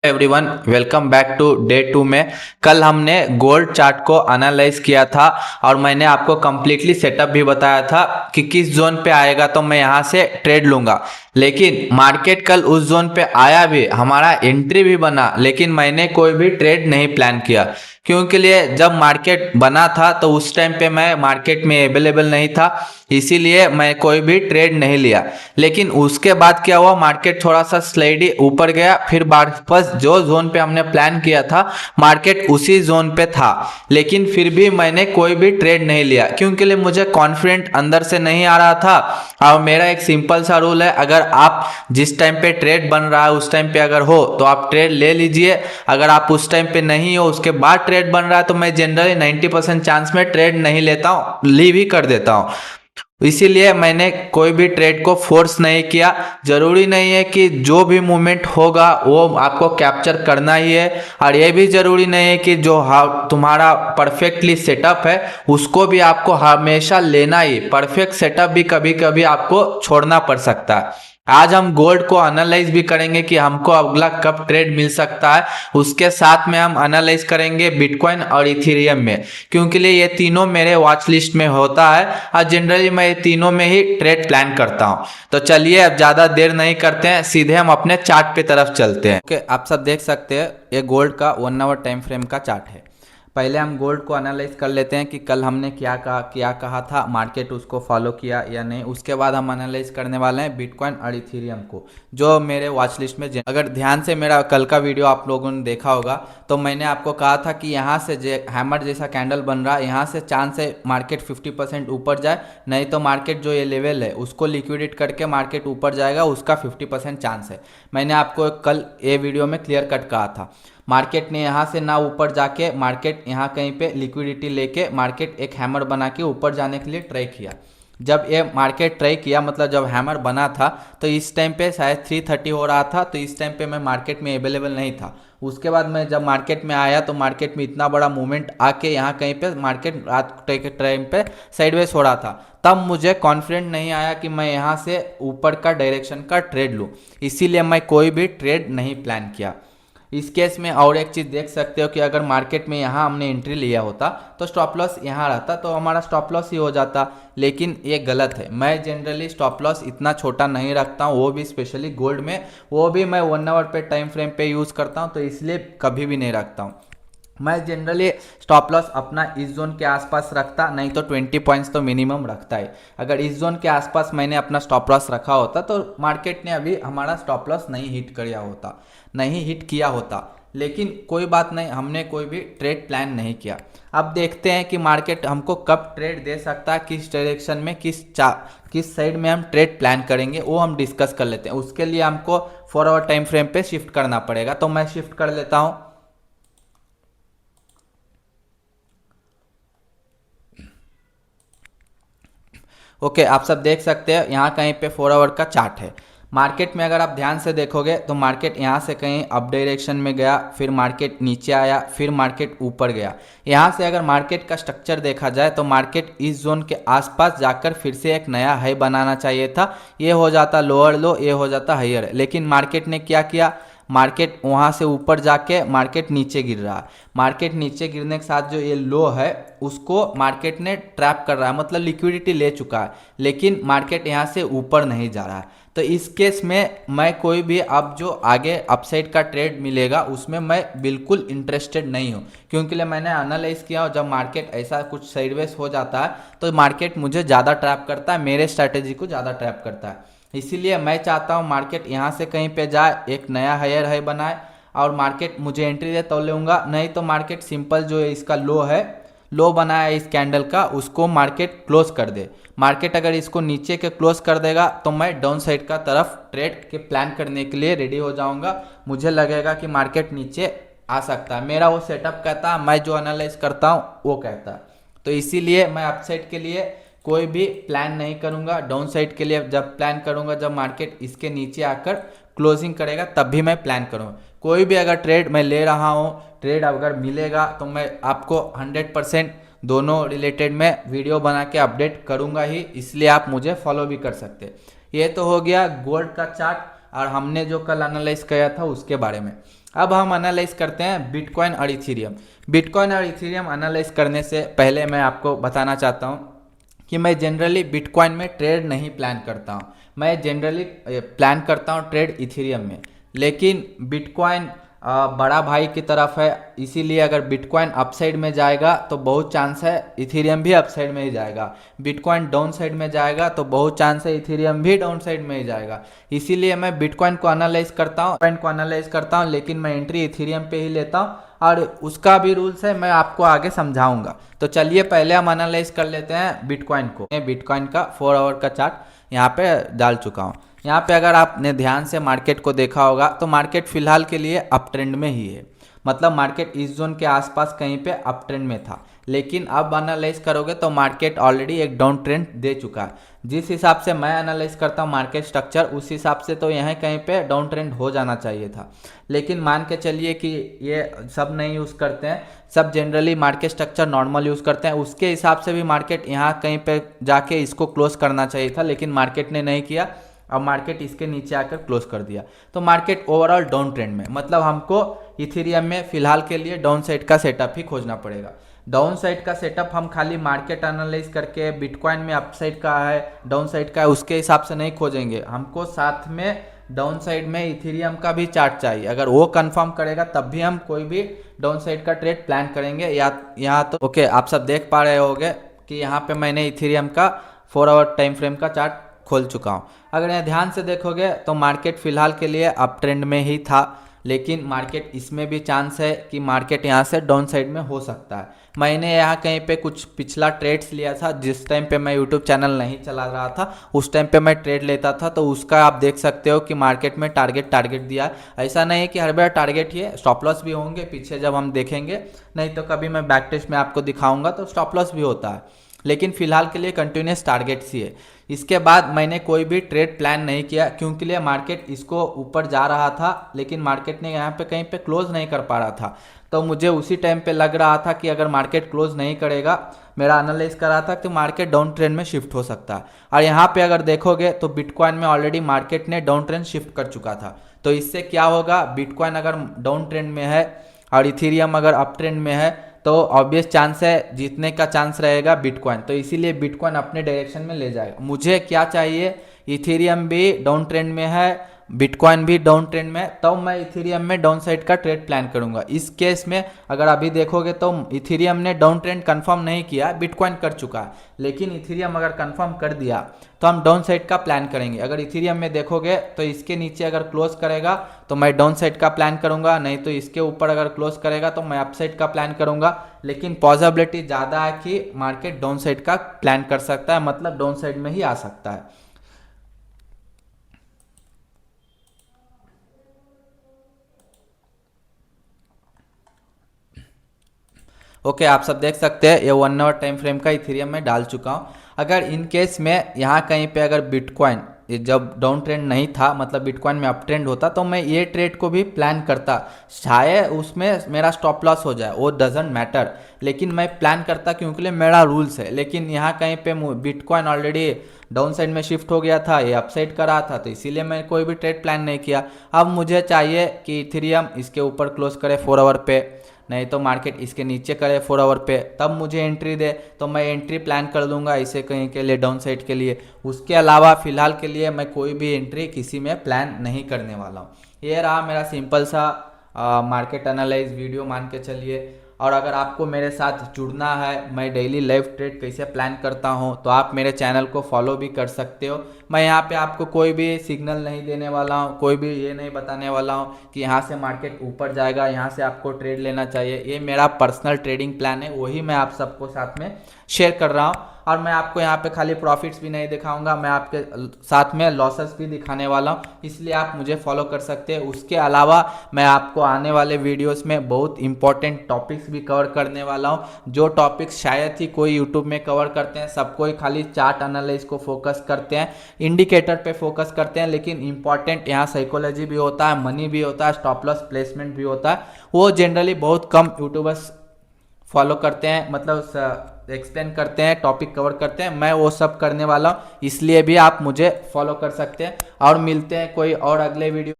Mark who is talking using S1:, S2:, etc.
S1: Everyone, welcome back to day 2 में। कल हमने गोल्ड चार्ट को एनालाइज किया था और मैंने आपको कम्प्लीटली सेटअप भी बताया था कि किस जोन पे आएगा तो मैं यहाँ से ट्रेड लूंगा। लेकिन मार्केट कल उस जोन पे आया भी, हमारा एंट्री भी बना, लेकिन मैंने कोई भी ट्रेड नहीं प्लान किया। क्योंकि लिए जब मार्केट बना था तो उस टाइम पे मैं मार्केट में अवेलेबल नहीं था, इसीलिए मैं कोई भी ट्रेड नहीं लिया। लेकिन उसके बाद क्या हुआ, मार्केट थोड़ा सा स्लाइडी ऊपर गया, फिर वापस जो जोन पे हमने प्लान किया था मार्केट उसी जोन पे था। लेकिन फिर भी मैंने कोई भी ट्रेड नहीं लिया क्योंकि लिए मुझे कॉन्फिडेंट अंदर से नहीं आ रहा था। और मेरा एक सिंपल सा रूल है, अगर आप जिस टाइम पे ट्रेड बन रहा है उस टाइम पे अगर हो तो आप ट्रेड ले लीजिए। अगर आप उस टाइम पे नहीं हो, उसके बाद ट्रेड बन रहा है, तो मैं जनरली 90% चांस में ट्रेड नहीं लेता हूँ, लीव ही कर देता हूँ। इसीलिए मैंने कोई भी ट्रेड को फोर्स नहीं किया। जरूरी नहीं है कि जो भी मूवमेंट होगा वो आपको कैप्चर करना ही है, और ये भी जरूरी नहीं है कि जो तुम्हारा परफेक्टली सेटअप है उसको भी आपको हमेशा लेना ही। परफेक्ट सेटअप भी कभी कभी आपको छोड़ना पड़ सकता है। आज हम गोल्ड को एनालाइज भी करेंगे कि हमको अगला कब ट्रेड मिल सकता है। उसके साथ में हम एनालाइज करेंगे बिटकॉइन और इथेरियम में, क्योंकि ये तीनों मेरे वॉच लिस्ट में होता है और जनरली मैं ये तीनों में ही ट्रेड प्लान करता हूं। तो चलिए अब ज़्यादा देर नहीं करते हैं, सीधे हम अपने चार्ट पे तरफ चलते हैं। ओके, आप सब देख सकते हैं ये गोल्ड का 1 आवर टाइम फ्रेम का चार्ट है। पहले हम गोल्ड को एनालाइज कर लेते हैं कि कल हमने क्या कहा था, मार्केट उसको फॉलो किया या नहीं। उसके बाद हम एनालाइज करने वाले हैं बिटकॉइन और इथेरियम को, जो मेरे वॉच लिस्ट में। अगर ध्यान से मेरा कल का वीडियो आप लोगों ने देखा होगा तो मैंने आपको कहा था कि यहाँ से हैमर जैसा कैंडल बन रहा है, यहाँ से चांस है मार्केट 50% ऊपर जाए, नहीं तो मार्केट जो ये लेवल है उसको लिक्विडेट करके मार्केट ऊपर जाएगा, उसका 50% चांस है। मैंने आपको कल ये वीडियो में क्लियर कट कहा था। मार्केट ने यहाँ से ना ऊपर जाके मार्केट यहाँ कहीं पे लिक्विडिटी लेके मार्केट एक हैमर बना के ऊपर जाने के लिए ट्राई किया। जब ये मार्केट ट्राई किया, मतलब जब हैमर बना था, तो इस टाइम पे शायद 330 हो रहा था, तो इस टाइम पे मैं मार्केट में अवेलेबल नहीं था। उसके बाद मैं जब मार्केट में आया तो मार्केट में इतना बड़ा मूवमेंट आके यहाँ कहीं पे मार्केट रात के टाइम पे साइडवेज हो रहा था, तब मुझे कॉन्फिडेंट नहीं आया कि मैं यहाँ से ऊपर का डायरेक्शन का ट्रेड लूँ, इसीलिए मैं कोई भी ट्रेड नहीं प्लान किया। इस केस में और एक चीज़ देख सकते हो कि अगर मार्केट में यहाँ हमने एंट्री लिया होता तो स्टॉप लॉस यहाँ रहता, तो हमारा स्टॉप लॉस ही हो जाता। लेकिन ये गलत है। मैं जनरली स्टॉप लॉस इतना छोटा नहीं रखता हूँ, वो भी स्पेशली गोल्ड में, वो भी मैं 1 आवर पे टाइम फ्रेम पे यूज़ करता हूँ, तो इसलिए कभी भी नहीं रखता हूँ। मैं जनरली स्टॉप लॉस अपना इस जोन के आसपास रखता, नहीं तो 20 पॉइंट्स तो मिनिमम रखता है। अगर इस जोन के आसपास मैंने अपना स्टॉप लॉस रखा होता तो मार्केट ने अभी हमारा स्टॉप लॉस नहीं हिट किया होता। लेकिन कोई बात नहीं, हमने कोई भी ट्रेड प्लान नहीं किया। अब देखते हैं कि मार्केट हमको कब ट्रेड दे सकता है, किस डायरेक्शन में, किस साइड में हम ट्रेड प्लान करेंगे, वो हम डिस्कस कर लेते हैं। उसके लिए हमको 4 आवर टाइम फ्रेम पे शिफ्ट करना पड़ेगा, तो मैं शिफ्ट कर लेता हूँ। ओके, आप सब देख सकते हैं यहाँ कहीं पे 4 आवर का चार्ट है। मार्केट में अगर आप ध्यान से देखोगे तो मार्केट यहाँ से कहीं अप डायरेक्शन में गया, फिर मार्केट नीचे आया, फिर मार्केट ऊपर गया। यहाँ से अगर मार्केट का स्ट्रक्चर देखा जाए तो मार्केट इस जोन के आसपास जाकर फिर से एक नया हाई बनाना चाहिए था। ये हो जाता लोअर लो, ये हो जाता हायर। लेकिन मार्केट ने क्या किया, मार्केट वहाँ से ऊपर जाके मार्केट नीचे गिर रहा है। मार्केट नीचे गिरने के साथ जो ये लो है उसको मार्केट ने ट्रैप कर रहा है, मतलब लिक्विडिटी ले चुका है, लेकिन मार्केट यहाँ से ऊपर नहीं जा रहा है। तो इस केस में मैं कोई भी अब जो आगे अपसाइड का ट्रेड मिलेगा उसमें मैं बिल्कुल इंटरेस्टेड नहीं हूँ, क्योंकि मैंने एनालाइज किया और जब मार्केट ऐसा कुछ साइडवेज हो जाता है तो मार्केट मुझे ज़्यादा ट्रैप करता है, मेरे स्ट्रैटेजी को ज़्यादा ट्रैप करता है। इसीलिए मैं चाहता हूँ मार्केट यहाँ से कहीं पे जाए, एक नया हायर हाई बनाए और मार्केट मुझे एंट्री दे तो लूँगा, नहीं तो मार्केट सिंपल जो है इसका लो है, लो बनाया इस कैंडल का, उसको मार्केट क्लोज कर दे। मार्केट अगर इसको नीचे के क्लोज कर देगा तो मैं डाउन साइड का तरफ ट्रेड के प्लान करने के लिए रेडी हो जाऊंगा। मुझे लगेगा कि मार्केट नीचे आ सकता है, मेरा वो सेटअप कहता है, मैं जो एनालाइज करता हूँ वो कहता है। तो इसीलिए मैं अपसाइड के लिए कोई भी प्लान नहीं करूंगा। डाउन साइड के लिए जब प्लान करूंगा, जब मार्केट इसके नीचे आकर क्लोजिंग करेगा तब भी मैं प्लान करूंगा। कोई भी अगर ट्रेड मैं ले रहा हूं, ट्रेड अगर मिलेगा तो मैं आपको 100% दोनों रिलेटेड में वीडियो बना के अपडेट करूंगा ही, इसलिए आप मुझे फॉलो भी कर सकते हैं। ये तो हो गया गोल्ड का चार्ट और हमने जो कल एनालाइज किया था उसके बारे में। अब हम एनालाइज करते हैं बिटकॉइन और इथेरियम। बिटकॉइन और इथेरियम एनालाइज करने से पहले मैं आपको बताना चाहता हूँ कि मैं जनरली बिटकॉइन में ट्रेड नहीं प्लान करता हूँ, मैं जनरली प्लान करता हूँ ट्रेड इथेरियम में। लेकिन बिटकॉइन बड़ा भाई की तरफ है, इसीलिए अगर बिटकॉइन अपसाइड में जाएगा तो बहुत चांस है इथेरियम भी अपसाइड में ही जाएगा। बिटकॉइन डाउन साइड में जाएगा तो बहुत चांस है इथेरियम भी डाउन साइड में ही जाएगा। इसीलिए मैं बिटकॉइन को एनालाइज करता हूँ, लेकिन मैं एंट्री इथेरियम पे ही लेता हूँ और उसका भी रूल्स है, मैं आपको आगे समझाऊंगा। तो चलिए पहले हम एनालाइज कर लेते हैं बिटकॉइन को। बिटकॉइन का 4 आवर का चार्ट यहाँ पे डाल चुका हूँ। यहाँ पे अगर आपने ध्यान से मार्केट को देखा होगा तो मार्केट फिलहाल के लिए अप ट्रेंड में ही है, मतलब मार्केट इस जोन के आसपास कहीं पे अप ट्रेंड में था। लेकिन अब एनालाइज करोगे तो मार्केट ऑलरेडी एक डाउन ट्रेंड दे चुका है। जिस हिसाब से मैं एनालाइज करता हूँ मार्केट स्ट्रक्चर, उस हिसाब से तो यहाँ कहीं पे डाउन ट्रेंड हो जाना चाहिए था। लेकिन मान के चलिए कि ये सब नहीं यूज़ करते हैं, सब generally market structure normal use करते हैं, उसके हिसाब से भी मार्केट यहाँ कहीं पे जाके इसको क्लोज करना चाहिए था, लेकिन मार्केट ने नहीं किया। अब मार्केट इसके नीचे आकर क्लोज कर दिया, तो मार्केट ओवरऑल डाउन ट्रेंड में, मतलब हमको इथेरियम में फिलहाल के लिए डाउन साइड का सेटअप ही खोजना पड़ेगा। डाउन साइड का सेटअप हम खाली मार्केट एनालाइज करके बिटकॉइन में अप साइड का है डाउन साइड का है उसके हिसाब से नहीं खोजेंगे, हमको साथ में डाउन साइड में इथेरियम का भी चार्ट चाहिए। अगर वो कंफर्म करेगा तब भी हम कोई भी डाउन साइड का ट्रेड प्लान करेंगे। या यहाँ तो ओके, आप सब देख पा रहे होंगे कि यहाँ पे मैंने इथेरियम का 4 आवर टाइम फ्रेम का चार्ट खोल चुका हूँ। अगर यहाँ ध्यान से देखोगे तो मार्केट फिलहाल के लिए अप ट्रेंड में ही था, लेकिन मार्केट इसमें भी चांस है कि मार्केट यहाँ से डाउन साइड में हो सकता है। मैंने यहाँ कहीं पे कुछ पिछला ट्रेड्स लिया था, जिस टाइम पे मैं यूट्यूब चैनल नहीं चला रहा था उस टाइम पे मैं ट्रेड लेता था, तो उसका आप देख सकते हो कि मार्केट में टारगेट दिया। ऐसा नहीं है कि हर बार टारगेट ही है, स्टॉप लॉस भी होंगे पीछे जब हम देखेंगे, नहीं तो कभी मैं बैक टेस्ट में आपको दिखाऊंगा तो स्टॉप लॉस भी होता है। लेकिन फिलहाल के लिए कंटिन्यूस टारगेट्स ही है। इसके बाद मैंने कोई भी ट्रेड प्लान नहीं किया, क्योंकि लिए मार्केट इसको ऊपर जा रहा था, लेकिन मार्केट ने यहाँ पे कहीं पे क्लोज नहीं कर पा रहा था। तो मुझे उसी टाइम पे लग रहा था कि अगर मार्केट क्लोज नहीं करेगा, मेरा एनालाइज कर रहा था कि मार्केट डाउन ट्रेंड में शिफ्ट हो सकता है। और यहाँ पे अगर देखोगे तो बिटकॉइन में ऑलरेडी मार्केट ने डाउन ट्रेंड शिफ्ट कर चुका था। तो इससे क्या होगा, बिटकॉइन अगर डाउन ट्रेंड में है और इथेरियम अगर अप ट्रेंड में है तो ऑब्वियस चांस है जीतने का चांस रहेगा बिटकॉइन, तो इसीलिए बिटकॉइन अपने डायरेक्शन में ले जाएगा। मुझे क्या चाहिए, इथेरियम भी डाउन ट्रेंड में है, बिटकॉइन भी डाउन ट्रेंड में, तो मैं इथेरियम में डाउन साइड का ट्रेड प्लान करूंगा। इस केस में अगर अभी देखोगे तो इथेरियम ने डाउन ट्रेंड कंफर्म नहीं किया, बिटकॉइन कर चुका है, लेकिन इथेरियम अगर कंफर्म कर दिया तो हम डाउन साइड का प्लान करेंगे। अगर इथेरियम में देखोगे तो इसके नीचे अगर क्लोज करेगा तो मैं डाउन साइड का प्लान करूंगा, नहीं तो इसके ऊपर अगर क्लोज करेगा तो मैं अप साइड का प्लान करूंगा। लेकिन पॉसिबिलिटी ज़्यादा है कि मार्केट डाउन साइड का प्लान कर सकता है, मतलब डाउन साइड में ही आ सकता है। ओके, आप सब देख सकते हैं ये 1 आवर टाइम फ्रेम का इथेरियम में डाल चुका हूँ। अगर इन केस में यहाँ कहीं पे अगर बिटकॉइन जब डाउन ट्रेंड नहीं था, मतलब बिटकॉइन में अप ट्रेंड होता, तो मैं ये ट्रेड को भी प्लान करता, शायद उसमें मेरा स्टॉप लॉस हो जाए, वो डजेंट मैटर, लेकिन मैं प्लान करता क्योंकि लिए मेरा रूल्स है। लेकिन यहाँ कहीं पे बिटकॉइन ऑलरेडी डाउन साइड में शिफ्ट हो गया था, ये अप साइड का रहा था, तो इसीलिए मैं कोई भी ट्रेड प्लान नहीं किया। अब मुझे चाहिए कि इथेरियम इसके ऊपर क्लोज करे 4 आवर पे, नहीं तो मार्केट इसके नीचे करे 4 आवर पे, तब मुझे एंट्री दे, तो मैं एंट्री प्लान कर दूंगा इसे कहीं के लिए डाउन साइड के लिए। उसके अलावा फिलहाल के लिए मैं कोई भी एंट्री किसी में प्लान नहीं करने वाला हूँ। ये रहा मेरा सिंपल सा मार्केट एनालाइज वीडियो मान के चलिए। और अगर आपको मेरे साथ जुड़ना है, मैं डेली लाइव ट्रेड कैसे प्लान करता हूं, तो आप मेरे चैनल को फॉलो भी कर सकते हो। मैं यहाँ पे आपको कोई भी सिग्नल नहीं देने वाला हूँ, कोई भी ये नहीं बताने वाला हूँ कि यहाँ से मार्केट ऊपर जाएगा, यहाँ से आपको ट्रेड लेना चाहिए। ये मेरा पर्सनल ट्रेडिंग प्लान है, वही मैं आप सबको साथ में शेयर कर रहा हूँ। और मैं आपको यहाँ पे खाली प्रॉफिट्स भी नहीं दिखाऊंगा, मैं आपके साथ में लॉसेस भी दिखाने वाला हूँ, इसलिए आप मुझे फॉलो कर सकते हैं। उसके अलावा मैं आपको आने वाले वीडियोस में बहुत इंपॉर्टेंट टॉपिक्स भी कवर करने वाला हूँ, जो टॉपिक्स शायद ही कोई यूट्यूब में कवर करते हैं। सब कोई खाली चार्ट एनालिसिस को फोकस करते हैं, इंडिकेटर पे फोकस करते हैं, लेकिन इंपॉर्टेंट यहाँ साइकोलॉजी भी होता है, मनी भी होता है, स्टॉप लॉस प्लेसमेंट भी होता है, वो जनरली बहुत कम यूट्यूबर्स फॉलो करते हैं, मतलब एक्सप्लेन करते हैं, टॉपिक कवर करते हैं। मैं वो सब करने वाला हूँ, इसलिए भी आप मुझे फॉलो कर सकते हैं। और मिलते हैं कोई और अगले वीडियो।